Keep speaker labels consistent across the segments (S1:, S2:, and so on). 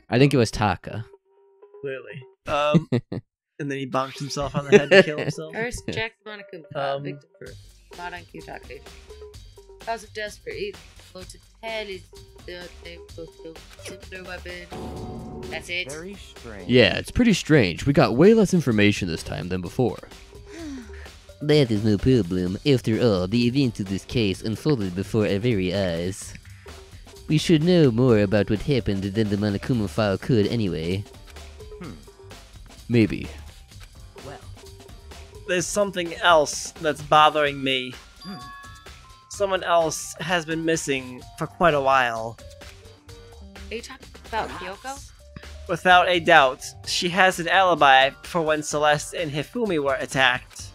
S1: I think it was Taka.
S2: Clearly. And then he bonked himself on the head to kill himself.
S3: First, Jack Monokuma, victim for Madan Kyutake. Cause of death for each blow to the head is they both kill similar weapon. That's it.
S4: Very strange.
S1: Yeah, it's pretty strange. We got way less information this time than before. That is no problem. After all, the events of this case unfolded before our very eyes. We should know more about what happened than the Monokuma file could anyway. Maybe.
S4: Well,
S2: There's something else that's bothering me. Someone else has been missing for quite a while.
S3: Are you talking about Kyoko?
S2: Without a doubt, she has an alibi for when Celeste and Hifumi were attacked.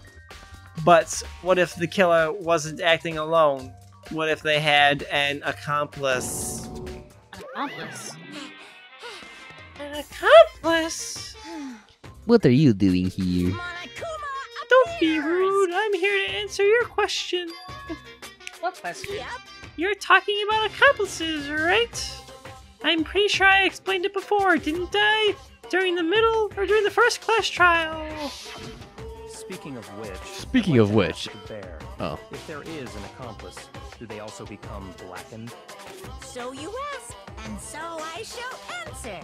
S2: But what if the killer wasn't acting alone? What if they had an accomplice?
S3: An accomplice?
S2: An accomplice?
S1: What are you doing here?
S2: Don't be rude, I'm here to answer your question.
S3: What question?
S2: You're talking about accomplices, right? I'm pretty sure I explained it before, didn't I? During the first class trial.
S4: speaking of which...
S1: Speaking of which...
S4: There.
S1: Oh.
S4: If there is an accomplice, do they also become blackened?
S5: So you ask, and so I shall answer.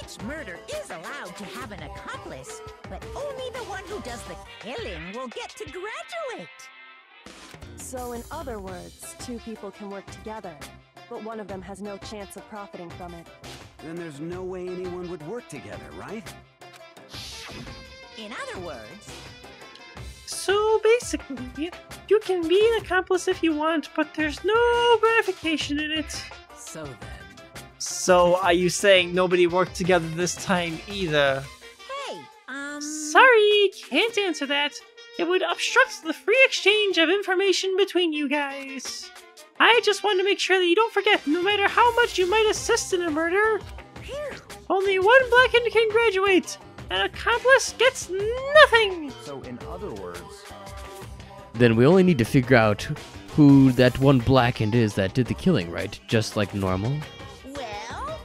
S5: Each murder is allowed to have an accomplice, but only the one who does the killing will get to graduate.
S6: So in other words, two people can work together, but one of them has no chance of profiting from it.
S7: Then there's no way anyone would work together, right?
S5: In other words...
S2: So basically, you can be an accomplice if you want, but there's no gratification in it.
S7: So then...
S2: So are you saying nobody worked together this time either?
S5: Hey,
S2: Sorry, can't answer that. It would obstruct the free exchange of information between you guys. I just want to make sure that you don't forget, no matter how much you might assist in a murder, only one blackened can graduate. An accomplice gets nothing!
S4: So in other words...
S1: Then we only need to figure out who that one blackened is that did the killing, right? Just like normal?
S5: well...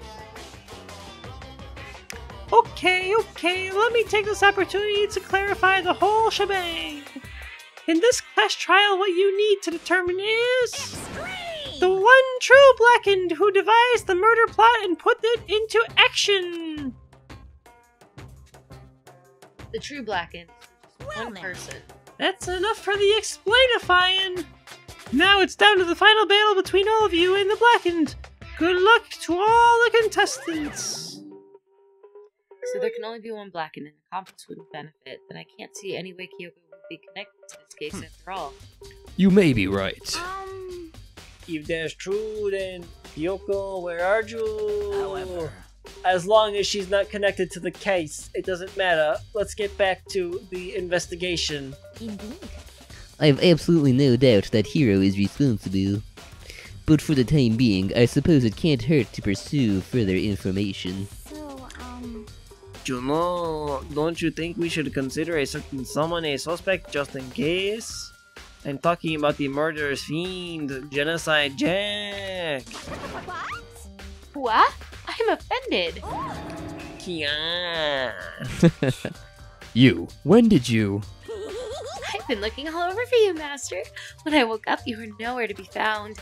S2: Okay, let me take this opportunity to clarify the whole shebang. In this class trial, what you need to determine is...
S5: Explain!
S2: the one true blackened who devised the murder plot and put it into action!
S3: The true blackened.
S5: Well
S3: One
S5: now.
S3: person.
S2: That's enough for the explainifying. Now it's down to the final battle between all of you and the blackened. Good luck to all the contestants.
S3: So there can only be one blackened and an accomplice wouldn't benefit. Then I can't see any way Kyoko would be connected to this case after all.
S1: You may be right.
S2: If that's true, then Kyoko, where are you?
S7: However...
S2: As long as she's not connected to the case, it doesn't matter. Let's get back to the investigation.
S5: Indeed.
S1: I have absolutely no doubt that Hiro is responsible. But for the time being, I suppose it can't hurt to pursue further information.
S5: So,
S2: Juno, don't you think we should consider a certain someone a suspect just in case? I'm talking about the murderous fiend, Genocide Jack.
S5: what?
S3: What? I'm offended.
S2: Kian.
S1: You, when did you?
S3: I've been looking all over for you, Master. When I woke up, you were nowhere to be found.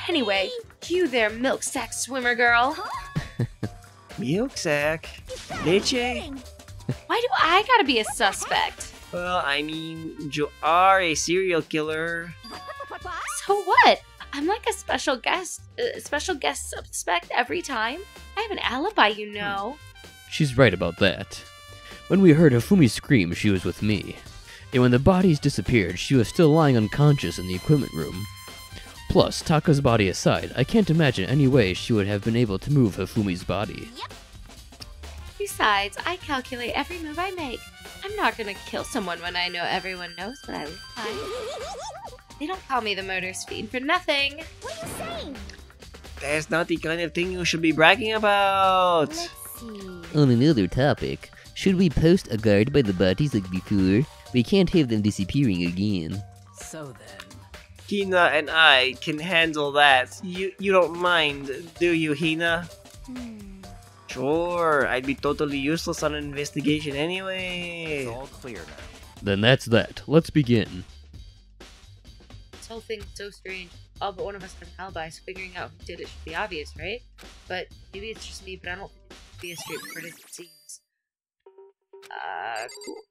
S3: Anyway, you there, milk sack swimmer girl.
S2: Milk sack. Leche.
S3: Why do I gotta be a suspect?
S2: Well, I mean, you are a serial killer.
S3: So what? I'm like a special guest suspect every time. I have an alibi, you know.
S1: She's right about that. When we heard Hifumi scream, she was with me. And when the bodies disappeared, she was still lying unconscious in the equipment room. Plus, Taka's body aside, I can't imagine any way she would have been able to move Hifumi's body.
S3: Besides, I calculate every move I make. I'm not gonna kill someone when I know everyone knows what I look like. They don't call me the murderous fiend for nothing.
S5: What are you saying?
S2: That's not the kind of thing you should be bragging about.
S5: Let's see.
S1: On another topic, should we post a guard by the bodies like before? We can't have them disappearing again.
S7: So then...
S8: Hina and I can handle that. You don't mind, do you, Hina? Sure, I'd be totally useless on an investigation anyway.
S4: It's all clear now.
S1: Then that's that. Let's begin.
S3: This whole thing's so strange. All but one of us has an alibi, so figuring out who did it should be obvious, right? But maybe it's just me, but I don't think it's be as straightforward as it seems. Cool.